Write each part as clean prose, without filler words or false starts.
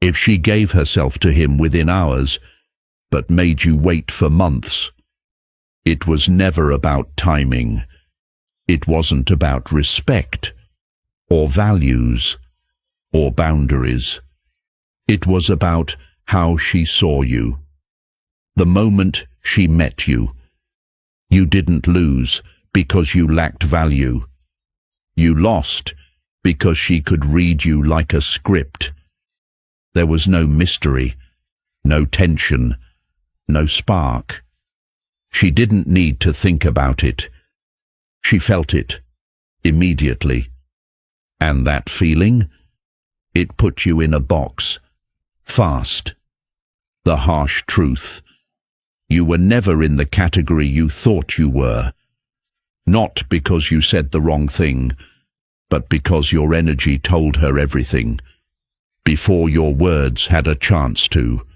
If she gave herself to him within hours, but made you wait for months, it was never about timing. It wasn't about respect, or values, or boundaries. It was about how she saw you. The moment she met you, you didn't lose because you lacked value. You lost because she could read you like a script. There was no mystery, no tension, no spark. She didn't need to think about it. She felt it immediately. And that feeling, it put you in a box, fast. The harsh truth. You were never in the category you thought you were. Not because you said the wrong thing, but because your energy told her everything, before your words had a chance to.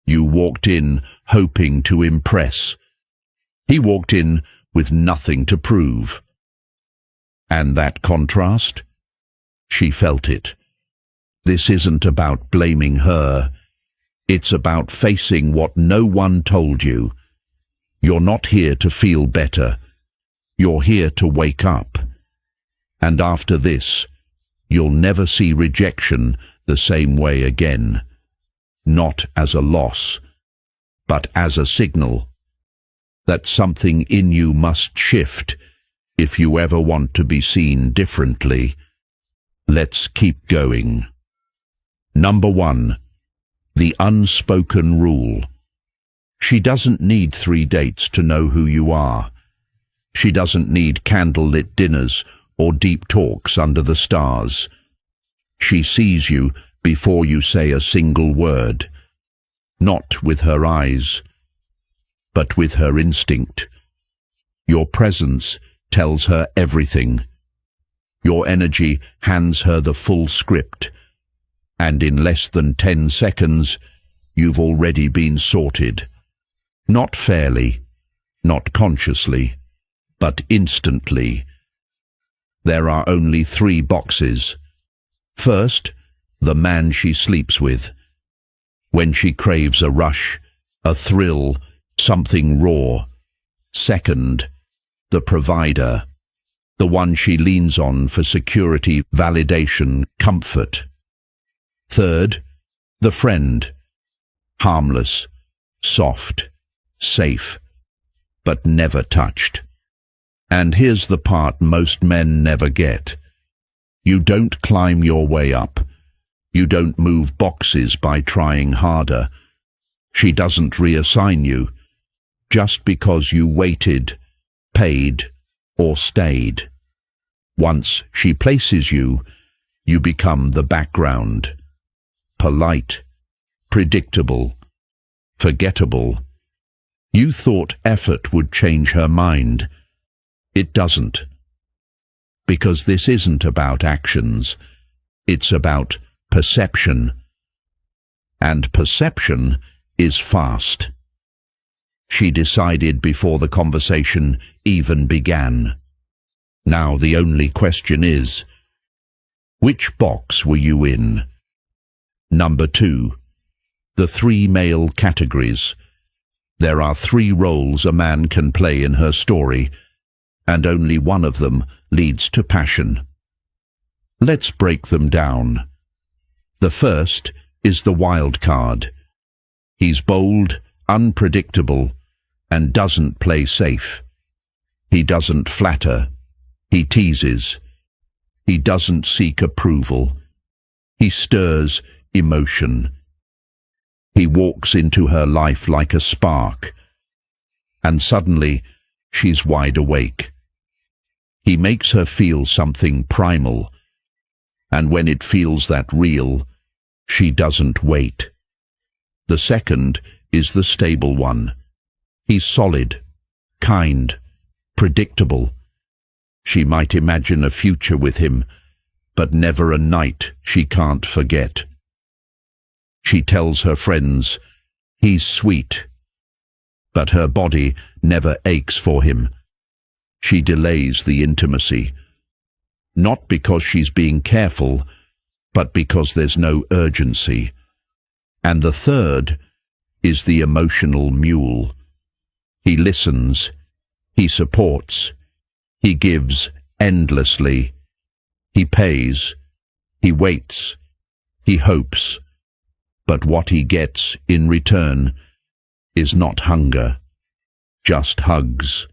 You walked in hoping to impress. He walked in with nothing to prove. And that contrast? She felt it. This isn't about blaming her. It's about facing what no one told you. You're not here to feel better. You're here to wake up. And after this, you'll never see rejection the same way again. Not as a loss, but as a signal that something in you must shift if you ever want to be seen differently. Let's keep going. Number 1. The unspoken rule. She doesn't need 3 dates to know who you are. She doesn't need candlelit dinners or deep talks under the stars. She sees you before you say a single word, not with her eyes, but with her instinct. Your presence tells her everything. Your energy hands her the full script, and in less than 10 seconds, you've already been sorted. Not fairly, not consciously, but instantly. There are only 3 boxes. First, the man she sleeps with. When she craves a rush, a thrill, something raw. Second, the provider. The one she leans on for security, validation, comfort. Third, the friend. Harmless, soft, safe, but never touched. And here's the part most men never get. You don't climb your way up. You don't move boxes by trying harder. She doesn't reassign you just because you waited, paid, or stayed. Once she places you, you become the background. Polite, predictable, forgettable. You thought effort would change her mind. It doesn't. Because this isn't about actions. It's about perception. And perception is fast. She decided before the conversation even began. Now the only question is, which box were you in? Number 2. The 3 male categories. There are 3 roles a man can play in her story, and only one of them leads to passion. Let's break them down. The first is the wild card. He's bold, unpredictable, and doesn't play safe. He doesn't flatter. He teases. He doesn't seek approval. He stirs emotion. He walks into her life like a spark, and suddenly she's wide awake. He makes her feel something primal, and when it feels that real, she doesn't wait. The second is the stable one. He's solid, kind, predictable. She might imagine a future with him, but never a night she can't forget. She tells her friends, he's sweet, but her body never aches for him. She delays the intimacy, not because she's being careful, but because there's no urgency. And the third is the emotional mule. He listens, he supports, he gives endlessly, he pays, he waits, he hopes, but what he gets in return is not hunger, just hugs,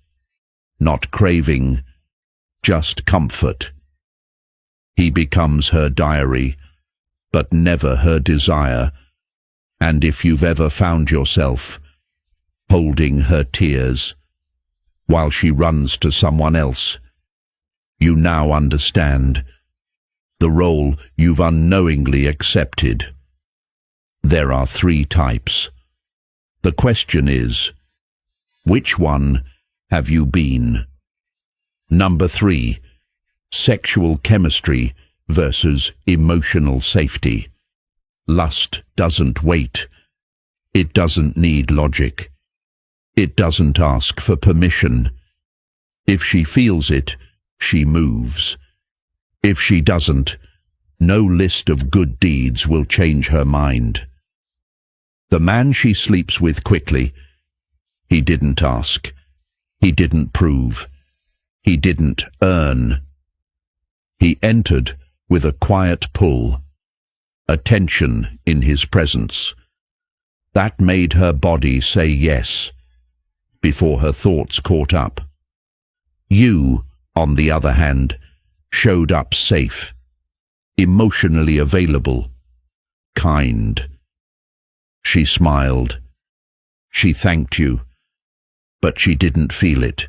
not craving, just comfort. He becomes her diary, but never her desire, and if you've ever found yourself holding her tears while she runs to someone else, you now understand the role you've unknowingly accepted. There are 3 types. The question is, which one have you been? Number 3, sexual chemistry versus emotional safety. Lust doesn't wait. It doesn't need logic. It doesn't ask for permission. If she feels it, she moves. If she doesn't, no list of good deeds will change her mind. The man she sleeps with quickly, he didn't ask. He didn't prove. He didn't earn. He entered with a quiet pull, a tension in his presence. That made her body say yes, before her thoughts caught up. You, on the other hand, showed up safe, emotionally available, kind. She smiled. She thanked you, but she didn't feel it.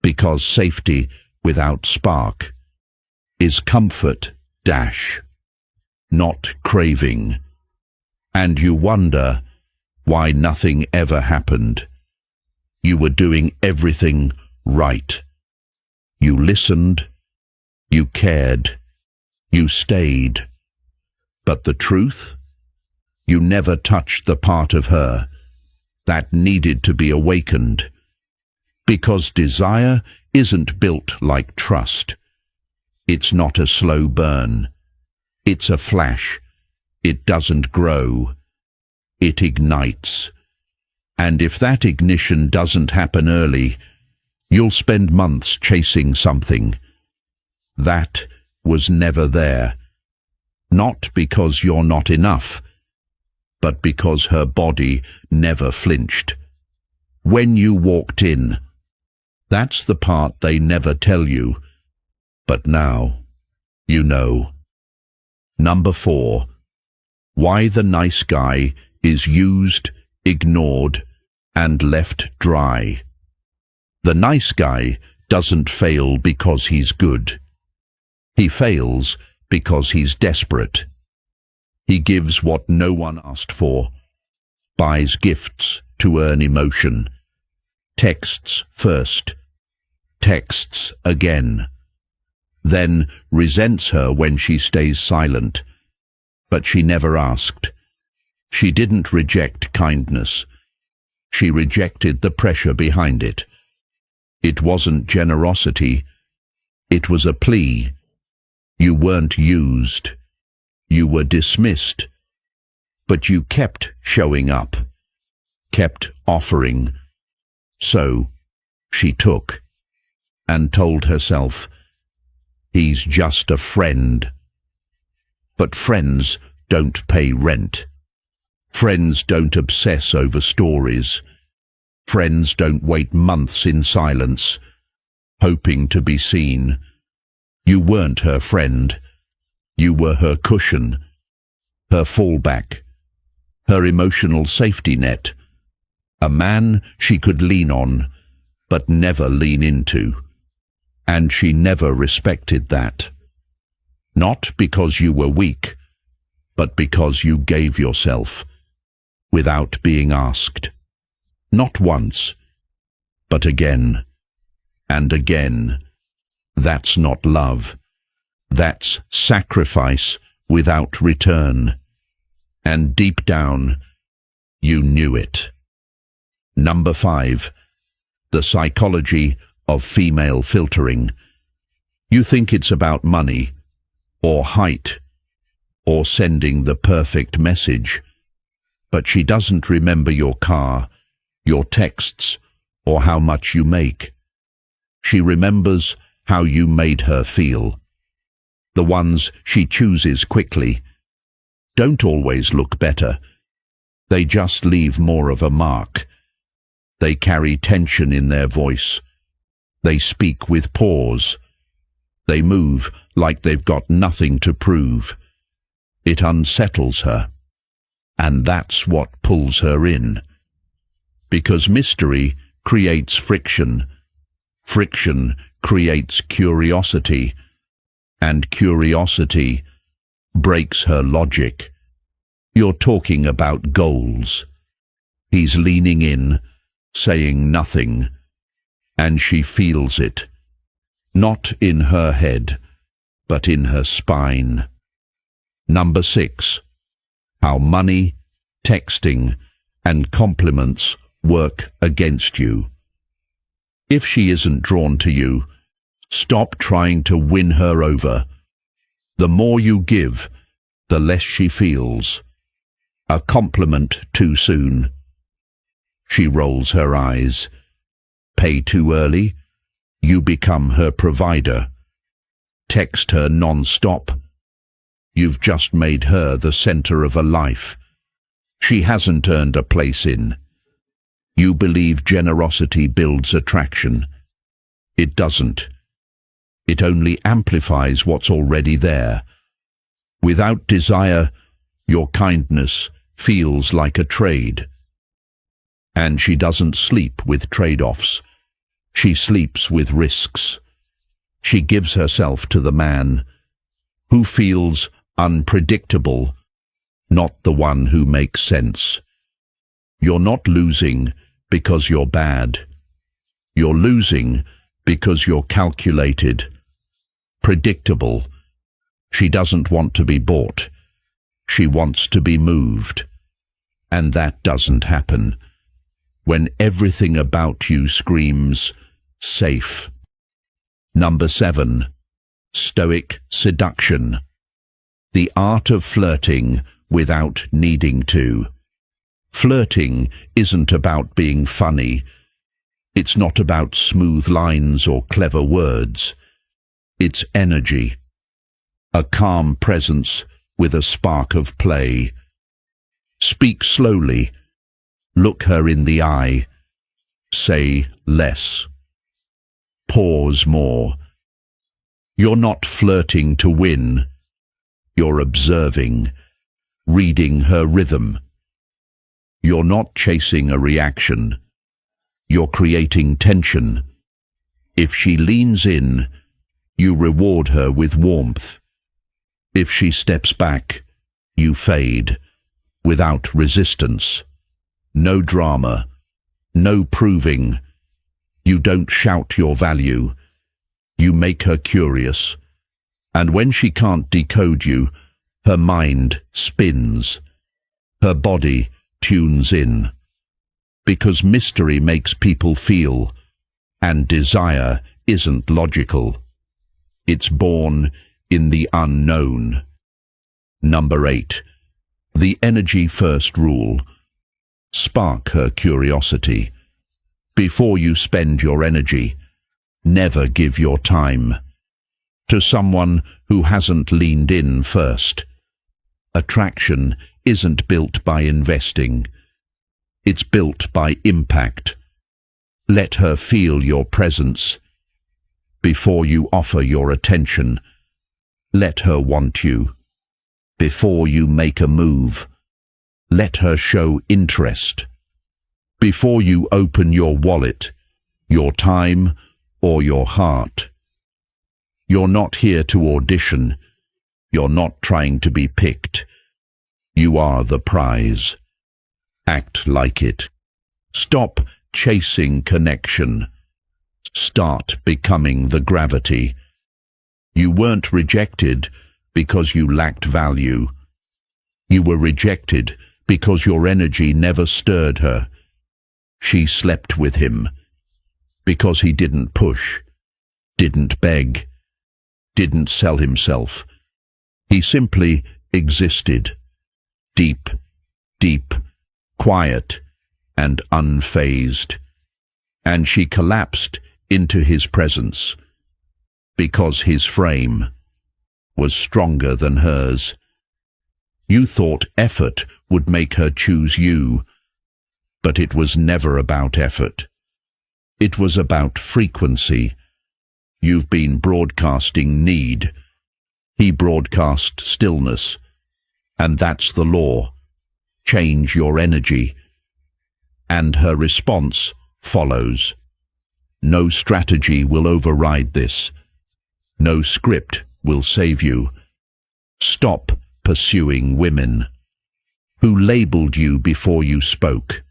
Because safety without spark is comfort dash, not craving. And you wonder why nothing ever happened. You were doing everything right. You listened, you cared, you stayed. But the truth? You never touched the part of her that needed to be awakened. Because desire isn't built like trust. It's not a slow burn. It's a flash. It doesn't grow. It ignites. And if that ignition doesn't happen early, you'll spend months chasing something that was never there. Not because you're not enough, but because her body never flinched. When you walked in, that's the part they never tell you, but now you know. Number 4, why the nice guy is used, ignored, and left dry. The nice guy doesn't fail because he's good. He fails because he's desperate. He gives what no one asked for, buys gifts to earn emotion, texts first, texts again, then resents her when she stays silent. But she never asked. She didn't reject kindness. She rejected the pressure behind it. It wasn't generosity. It was a plea. You weren't used. You were dismissed. But you kept showing up, kept offering. So she took and told herself, he's just a friend. But friends don't pay rent. Friends don't obsess over stories. Friends don't wait months in silence, hoping to be seen. You weren't her friend. You were her cushion, her fallback, her emotional safety net. A man she could lean on, but never lean into. And she never respected that. Not because you were weak, but because you gave yourself, without being asked. Not once, but again and again. That's not love. That's sacrifice without return. And deep down, you knew it. Number 5, the psychology of female filtering. You think it's about money, or height, or sending the perfect message. But she doesn't remember your car, your texts, or how much you make. She remembers how you made her feel. The ones she chooses quickly don't always look better. They just leave more of a mark. They carry tension in their voice. They speak with pause. They move like they've got nothing to prove. It unsettles her. And that's what pulls her in. Because mystery creates friction. Friction creates curiosity. And curiosity breaks her logic. You're talking about goals. He's leaning in, saying nothing, and she feels it. Not in her head, but in her spine. Number 6. How money, texting, and compliments work against you. If she isn't drawn to you, stop trying to win her over. The more you give, the less she feels. A compliment too soon. She rolls her eyes. Pay too early, you become her provider. Text her non-stop. You've just made her the center of a life she hasn't earned a place in. You believe generosity builds attraction. It doesn't. It only amplifies what's already there. Without desire, your kindness feels like a trade. And she doesn't sleep with trade-offs. She sleeps with risks. She gives herself to the man who feels unpredictable, not the one who makes sense. You're not losing because you're bad. You're losing because you're calculated, predictable. She doesn't want to be bought. She wants to be moved. And that doesn't happen when everything about you screams, safe. Number 7. Stoic seduction. The art of flirting without needing to. Flirting isn't about being funny. It's not about smooth lines or clever words. It's energy. A calm presence with a spark of play. Speak slowly. Look her in the eye. Say less. Pause more. You're not flirting to win. You're observing, reading her rhythm. You're not chasing a reaction. You're creating tension. If she leans in, you reward her with warmth. If she steps back, you fade, without resistance. No drama, no proving. You don't shout your value. You make her curious. And when she can't decode you, her mind spins. Her body tunes in. Because mystery makes people feel, and desire isn't logical. It's born in the unknown. Number 8. The energy first rule. Spark her curiosity. Before you spend your energy, never give your time to someone who hasn't leaned in first. Attraction isn't built by investing. It's built by impact. Let her feel your presence. Before you offer your attention, let her want you. Before you make a move, let her show interest. Before you open your wallet, your time, or your heart. You're not here to audition. You're not trying to be picked. You are the prize. Act like it. Stop chasing connection. Start becoming the gravity. You weren't rejected because you lacked value. You were rejected because your energy never stirred her. She slept with him because he didn't push, didn't beg, didn't sell himself. He simply existed. Deep, deep quiet and unfazed, and she collapsed into his presence because his frame was stronger than hers. You thought effort would make her choose you, but it was never about effort. It was about frequency. You've been broadcasting need. He broadcast stillness, and that's the law. Change your energy, and her response follows. No strategy will override this. No script will save you. Stop pursuing women who labeled you before you spoke.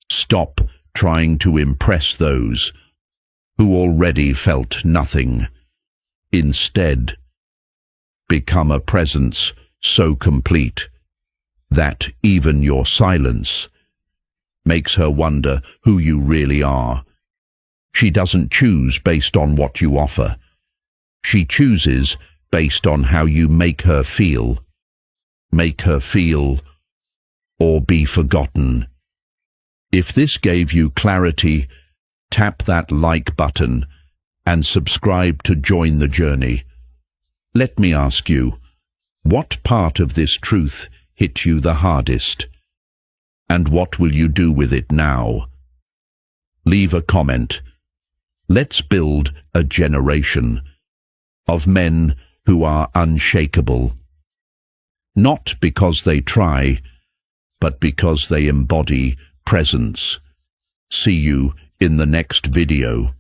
Stop trying to impress those who already felt nothing. Instead, become a presence so complete that even your silence makes her wonder who you really are. She doesn't choose based on what you offer. She chooses based on how you make her feel. Make her feel or be forgotten. If this gave you clarity, tap that like button and subscribe to join the journey. Let me ask you, what part of this truth hit you the hardest? And what will you do with it now? Leave a comment. Let's build a generation of men who are unshakable. Not because they try, but because they embody presence. See you in the next video.